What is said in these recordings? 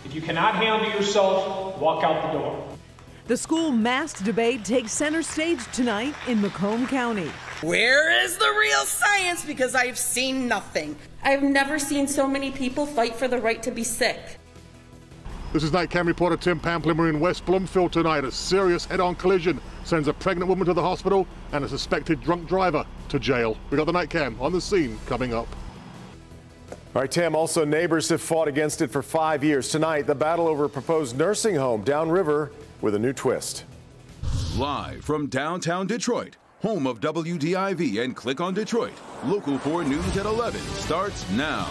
If you cannot handle yourself, walk out the door. The school mask debate takes center stage tonight in Macomb County. Where is the real science? Because I've seen nothing. I've never seen so many people fight for the right to be sick. This is Night Cam reporter Tim Pamplin. We're in West Bloomfield tonight. A serious head-on collision sends a pregnant woman to the hospital and a suspected drunk driver to jail. We got the Night Cam on the scene coming up. All right, Tam, also neighbors have fought against it for 5 years. Tonight, the battle over a proposed nursing home downriver with a new twist. Live from downtown Detroit, home of WDIV and Click on Detroit, Local 4 News at 11 starts now.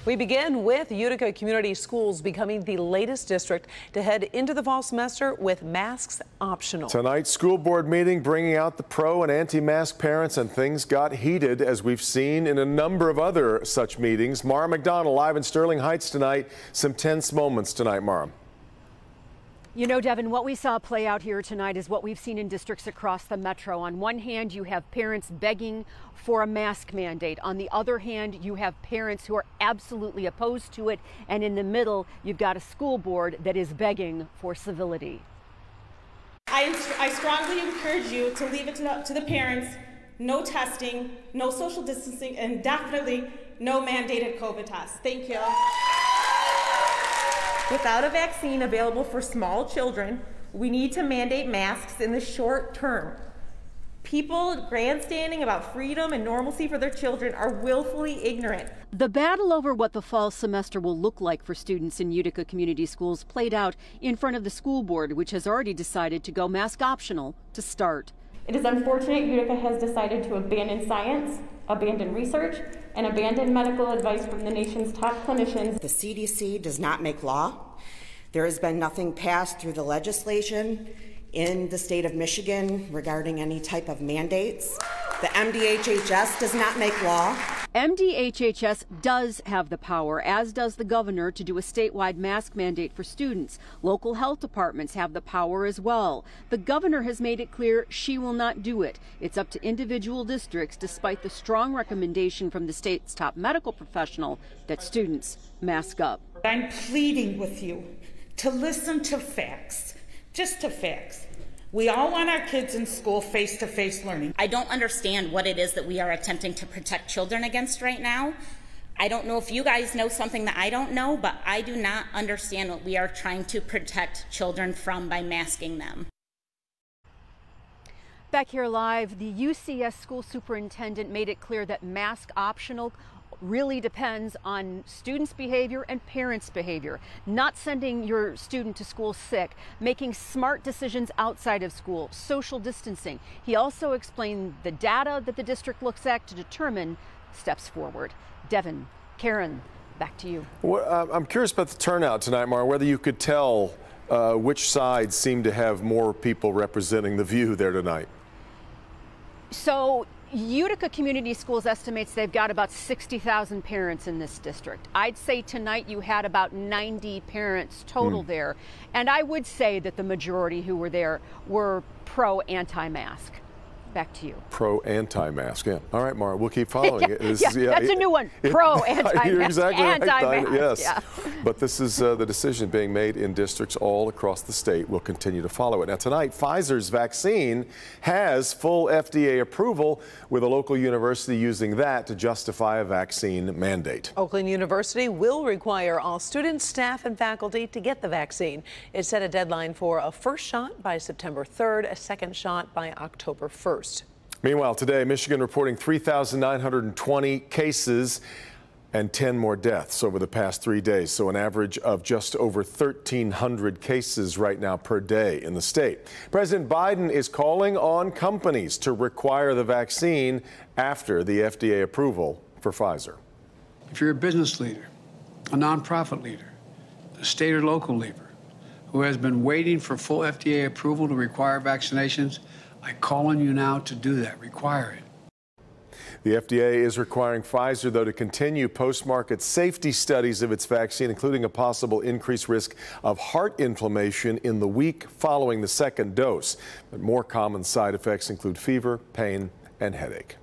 We begin with Utica Community Schools becoming the latest district to head into the fall semester with masks optional. Tonight's school board meeting bringing out the pro and anti-mask parents, and things got heated as we've seen in a number of other such meetings. Mara McDonald live in Sterling Heights tonight. Some tense moments tonight, Mara. You know, Devin, what we saw play out here tonight is what we've seen in districts across the metro. On one hand, you have parents begging for a mask mandate. On the other hand, you have parents who are absolutely opposed to it. And in the middle, you've got a school board that is begging for civility. I strongly encourage you to leave it to the parents. No testing, no social distancing, and definitely no mandated COVID tests. Thank you. Without a vaccine available for small children, we need to mandate masks in the short term. People grandstanding about freedom and normalcy for their children are willfully ignorant. The battle over what the fall semester will look like for students in Utica Community Schools played out in front of the school board, which has already decided to go mask optional to start. It is unfortunate Utica has decided to abandon science, abandon research, and abandon medical advice from the nation's top clinicians. The CDC does not make law. There has been nothing passed through the legislation in the state of Michigan regarding any type of mandates. The MDHHS does not make law. MDHHS does have the power, as does the governor, to do a statewide mask mandate for students. Local health departments have the power as well. The governor has made it clear she will not do it. It's up to individual districts, despite the strong recommendation from the state's top medical professional that students mask up. I'm pleading with you to listen to facts, just to facts. We all want our kids in school face-to-face learning. I don't understand what it is that we are attempting to protect children against right now. I don't know if you guys know something that I don't know, but I do not understand what we are trying to protect children from by masking them. Back here live, the UCS school superintendent made it clear that mask optional really depends on students' behavior and parents' behavior. Not sending your student to school sick, making smart decisions outside of school, social distancing. He also explained the data that the district looks at to determine steps forward. Devin, Karen, back to you. Well, I'm curious about the turnout tonight, Mara, whether you could tell which side seemed to have more people representing the view there tonight. So Utica Community Schools estimates they've got about 60,000 parents in this district. I'd say tonight you had about 90 parents total there. And I would say that the majority who were there were pro-anti-mask. Back to you. Pro-anti-mask, yeah. All right, Mara, we'll keep following it. That's a new one. Pro-anti-mask. You're exactly right, anti-mask. Yes. Yeah. But this is the decision being made in districts all across the state. We'll continue to follow it. Now, tonight, Pfizer's vaccine has full FDA approval, with a local university using that to justify a vaccine mandate. Oakland University will require all students, staff, and faculty to get the vaccine. It set a deadline for a first shot by September 3rd, a second shot by October 1st. Meanwhile, today, Michigan reporting 3,920 cases and 10 more deaths over the past 3 days. So an average of just over 1,300 cases right now per day in the state. President Biden is calling on companies to require the vaccine after the FDA approval for Pfizer. If you're a business leader, a nonprofit leader, a state or local leader who has been waiting for full FDA approval to require vaccinations, I call on you now to do that. Require it. The FDA is requiring Pfizer, though, to continue post-market safety studies of its vaccine, including a possible increased risk of heart inflammation in the week following the second dose. But more common side effects include fever, pain, and headache.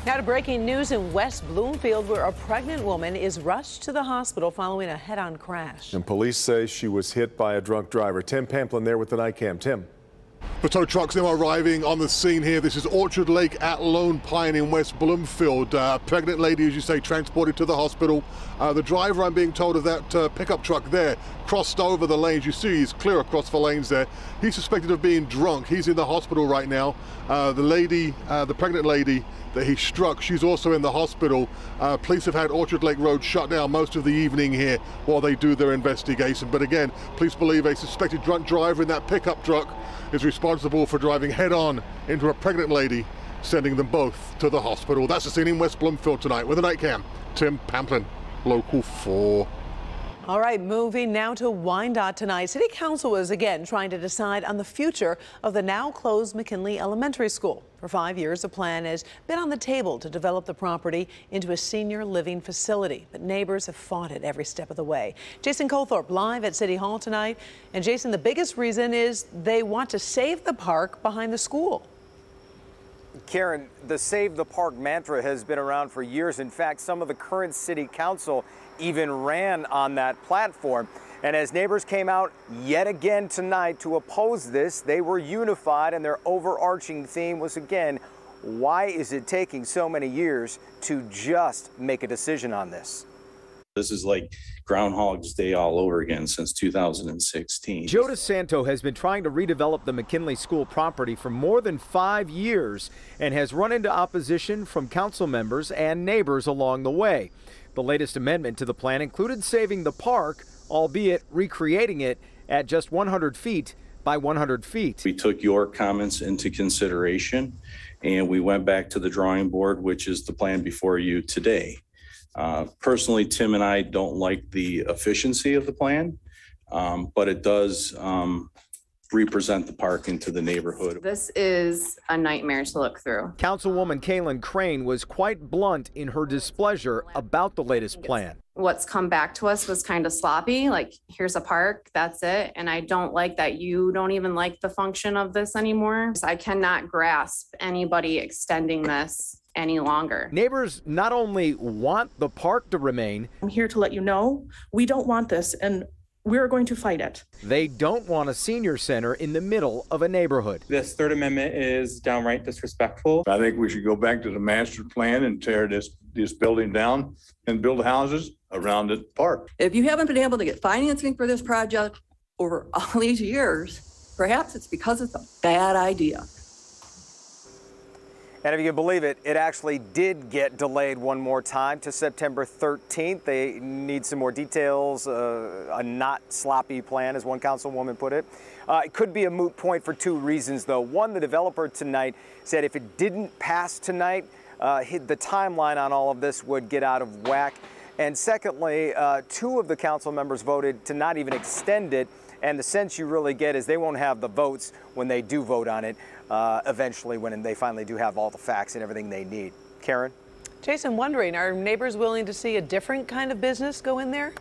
Now to breaking news in West Bloomfield, where a pregnant woman is rushed to the hospital following a head-on crash. And police say she was hit by a drunk driver. Tim Pamplin there with the night cam. Tim. The tow trucks now arriving on the scene here. This is Orchard Lake at Lone Pine in West Bloomfield. Pregnant lady, as you say, transported to the hospital. The driver, I'm being told, of that pickup truck there crossed over the lanes. You see he's clear across the lanes there. He's suspected of being drunk. He's in the hospital right now. The pregnant lady that he struck, she's also in the hospital. Police have had Orchard Lake Road shut down most of the evening here while they do their investigation. But again, police believe a suspected drunk driver in that pickup truck is responsible for driving head-on into a pregnant lady, sending them both to the hospital. That's the scene in West Bloomfield tonight. With the night cam, Tim Pamplin, Local 4. All right, moving now to Wyandotte tonight. City Council is again trying to decide on the future of the now closed McKinley Elementary School. For 5 years, a plan has been on the table to develop the property into a senior living facility, but neighbors have fought it every step of the way. Jason Colthorpe live at City Hall tonight. And Jason, the biggest reason is they want to save the park behind the school. Karen, the Save the Park mantra has been around for years. In fact, some of the current city council even ran on that platform. And as neighbors came out yet again tonight to oppose this, they were unified, and their overarching theme was, again, why is it taking so many years to just make a decision on this? This is like Groundhog's Day all over again since 2016. Joe DeSanto has been trying to redevelop the McKinley School property for more than 5 years and has run into opposition from council members and neighbors along the way. The latest amendment to the plan included saving the park, albeit recreating it at just 100 feet by 100 feet. We took your comments into consideration and we went back to the drawing board, which is the plan before you today. Personally, Tim and I don't like the efficiency of the plan, but it does represent the park into the neighborhood. This is a nightmare to look through. Councilwoman Kaylin Crane was quite blunt in her displeasure about the latest plan. What's come back to us was kind of sloppy, like here's a park, that's it. And I don't like that you don't even like the function of this anymore. So I cannot grasp anybody extending this any longer. Neighbors not only want the park to remain, I'm here to let you know we don't want this and we're going to fight it. They don't want a senior center in the middle of a neighborhood. This Third Amendment is downright disrespectful. I think we should go back to the master plan and tear this building down and build houses around the park. If you haven't been able to get financing for this project over all these years, perhaps it's because it's a bad idea. And if you can believe it, it actually did get delayed one more time to September 13th. They need some more details, a not sloppy plan, as one councilwoman put it. It could be a moot point for two reasons, though. One, the developer tonight said if it didn't pass tonight, the timeline on all of this would get out of whack. And secondly, two of the council members voted to not even extend it. And the sense you really get is they won't have the votes when they do vote on it eventually, when they finally do have all the facts and everything they need. Karen? Jason, wondering, are neighbors willing to see a different kind of business go in there?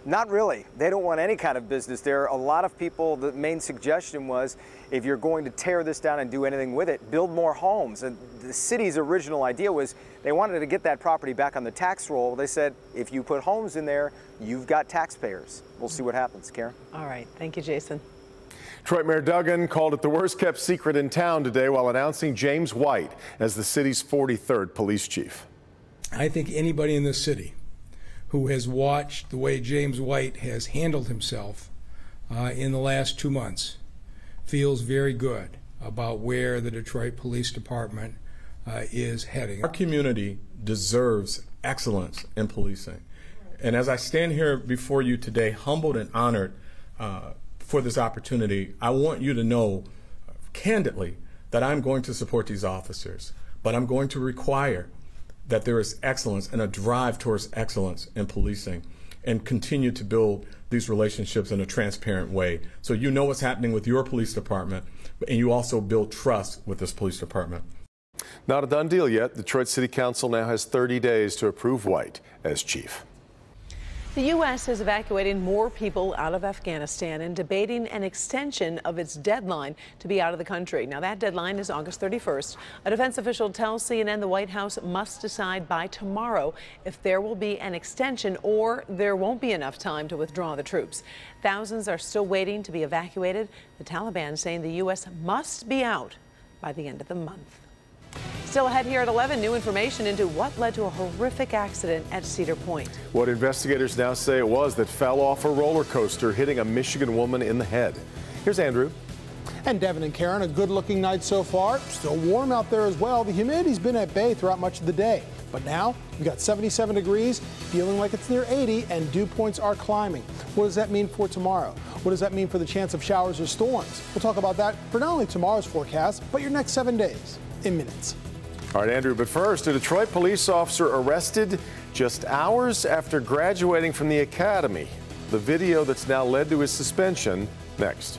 Not really. They don't want any kind of business there. A lot of people, the main suggestion was, if you're going to tear this down and do anything with it, build more homes. And the city's original idea was they wanted to get that property back on the tax roll. They said, if you put homes in there, you've got taxpayers. We'll see what happens. Karen? All right. Thank you, Jason. Detroit Mayor Duggan called it the worst kept secret in town today while announcing James White as the city's 43rd police chief. I think anybody in this city who has watched the way James White has handled himself in the last 2 months feels very good about where the Detroit Police Department is heading. Our community deserves excellence in policing. And as I stand here before you today, humbled and honored for this opportunity, I want you to know candidly that I'm going to support these officers, but I'm going to require that there is excellence and a drive towards excellence in policing and continue to build these relationships in a transparent way. So you know what's happening with your police department, and you also build trust with this police department. Not a done deal yet. Detroit City Council now has 30 days to approve White as chief. The U.S. is evacuating more people out of Afghanistan and debating an extension of its deadline to be out of the country. Now, that deadline is August 31st. A defense official tells CNN the White House must decide by tomorrow if there will be an extension or there won't be enough time to withdraw the troops. Thousands are still waiting to be evacuated. The Taliban saying the U.S. must be out by the end of the month. Still ahead here at 11, new information into what led to a horrific accident at Cedar Point. What investigators now say it was that fell off a roller coaster, hitting a Michigan woman in the head. Here's Andrew. And Devin and Karen, a good-looking night so far. Still warm out there as well. The humidity's been at bay throughout much of the day. But now we've got 77 degrees, feeling like it's near 80, and dew points are climbing. What does that mean for tomorrow? What does that mean for the chance of showers or storms? We'll talk about that for not only tomorrow's forecast, but your next 7 days in minutes. All right, Andrew, but first, a Detroit police officer arrested just hours after graduating from the academy. The video that's now led to his suspension, next.